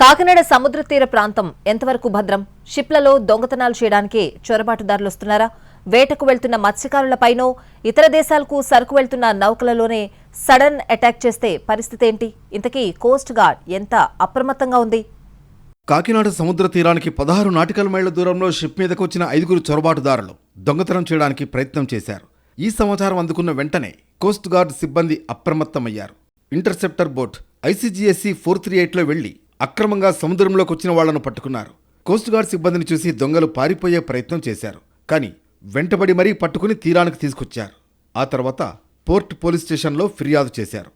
కాకినాడ సముద్ర తీర ప్రాంతం ఎంతవరకు భద్రం? షిప్లలో దొంగతనాలు చేయడానికి చొరబాటుదారులు వస్తున్నారా? వేటకు వెళ్తున్న మత్స్యకారులపైనో ఇతర దేశాలకు సరుకు వెళ్తున్న నౌకలలోనే సడన్ అటాక్ చేస్తే పరిస్థితి ఏంటి? ఇంతకీ కోస్ట్ గార్డ్ ఎంత అప్రమత్తంగా ఉంది? కాకినాడ సముద్ర తీరానికి 16 నాటికల్ మైళ్ల దూరంలో షిప్ మీదకు వచ్చిన 5 చొరబాటుదారులు దొంగతనం చేయడానికి ప్రయత్నం చేశారు. ఈ సమాచారం అందుకున్న వెంటనే కోస్ట్ గార్డ్ సిబ్బంది అప్రమత్తమయ్యారు. ఇంటర్సెప్టర్ బోట్ ICGSC 438లో వెళ్లి అక్రమంగా సముద్రంలోకి వచ్చిన వాళ్లను పట్టుకున్నారు. కోస్ట్ గార్డ్ సిబ్బందిని చూసి దొంగలు పారిపోయే ప్రయత్నం చేశారు. కానీ వెంటబడి మరీ పట్టుకుని తీరానికి తీసుకొచ్చారు. ఆ తర్వాత పోర్ట్ పోలీస్ స్టేషన్లో ఫిర్యాదు చేశారు.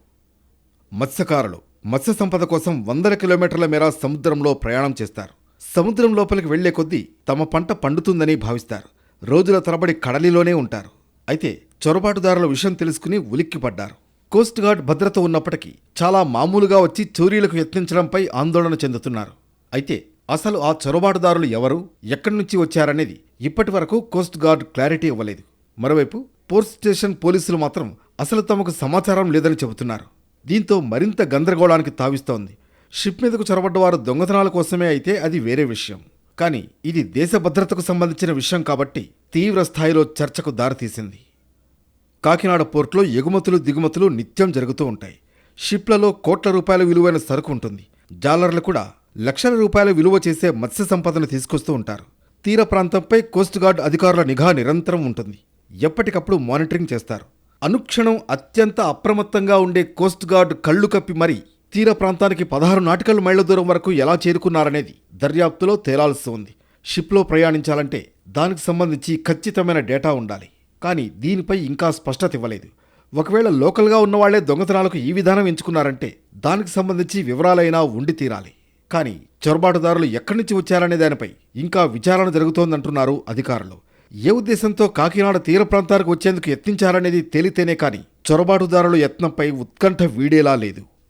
మత్స్యకారులు మత్స్య సంపద కోసం 100 కిలోమీటర్ల మేర సముద్రంలో ప్రయాణం చేస్తారు. సముద్రం లోపలికి వెళ్లే కొద్దీ తమ పంట పండుతుందని భావిస్తారు. రోజుల తరబడి కడలిలోనే ఉంటారు. అయితే చొరబాటుదారుల విషయం తెలుసుకుని ఉలిక్కిపడ్డారు. కోస్ట్ గార్డ్ భద్రత ఉన్నప్పటికీ చాలా మామూలుగా వచ్చి చోరీలకు యత్నించడంపై ఆందోళన చెందుతున్నారు. అయితే అసలు ఆ చొరబాటుదారులు ఎవరు, ఎక్కడి నుంచి వచ్చారనేది ఇప్పటి వరకు కోస్ట్ గార్డ్ క్లారిటీ ఇవ్వలేదు. మరోవైపు పోర్ట్ స్టేషన్ పోలీసులు మాత్రం అసలు తమకు సమాచారం లేదని చెబుతున్నారు. దీంతో మరింత గందరగోళానికి తావిస్తోంది. షిప్ మీదకు చొరబడ్డవారు దొంగతనాల కోసమే అయితే అది వేరే విషయం. కానీ ఇది దేశ భద్రతకు సంబంధించిన విషయం కాబట్టి తీవ్ర స్థాయిలో చర్చకు దారితీసింది. కాకినాడ పోర్టులో ఎగుమతులు దిగుమతులు నిత్యం జరుగుతూ ఉంటాయి. షిప్లలో కోట్ల రూపాయల విలువైన సరుకు ఉంటుంది. జాలర్లు కూడా లక్షల రూపాయల విలువ చేసే మత్స్య సంపదను తీసుకొస్తూ ఉంటారు. తీర ప్రాంతంపై కోస్ట్ గార్డ్ అధికారుల నిఘా నిరంతరం ఉంటుంది. ఎప్పటికప్పుడు మానిటరింగ్ చేస్తారు. అనుక్షణం అత్యంత అప్రమత్తంగా ఉండే కోస్ట్ గార్డ్ కళ్లు కప్పి మరీ తీర ప్రాంతానికి 16 నాటికల్ మైళ్ల దూరం వరకు ఎలా చేరుకున్నారనేది దర్యాప్తులో తేలాల్సి ఉంది. షిప్లో ప్రయాణించాలంటే దానికి సంబంధించి ఖచ్చితమైన డేటా ఉండాలి. కానీ దీనిపై ఇంకా స్పష్టత ఇవ్వలేదు. ఒకవేళ లోకల్గా ఉన్నవాళ్లే దొంగతనాలకు ఈ విధానం ఎంచుకున్నారంటే దానికి సంబంధించి వివరాలైనా ఉండి తీరాలి. కానీ చొరబాటుదారులు ఎక్కడి నుంచి వచ్చారనే దానిపై ఇంకా విచారణ జరుగుతోందంటున్నారు అధికారులు. ఏ ఉద్దేశంతో కాకినాడ తీర ప్రాంతానికి వచ్చేందుకు యత్నించారనేది తేలితేనే కానీ చొరబాటుదారుల యత్నంపై ఉత్కంఠ వీడేలా లేదు.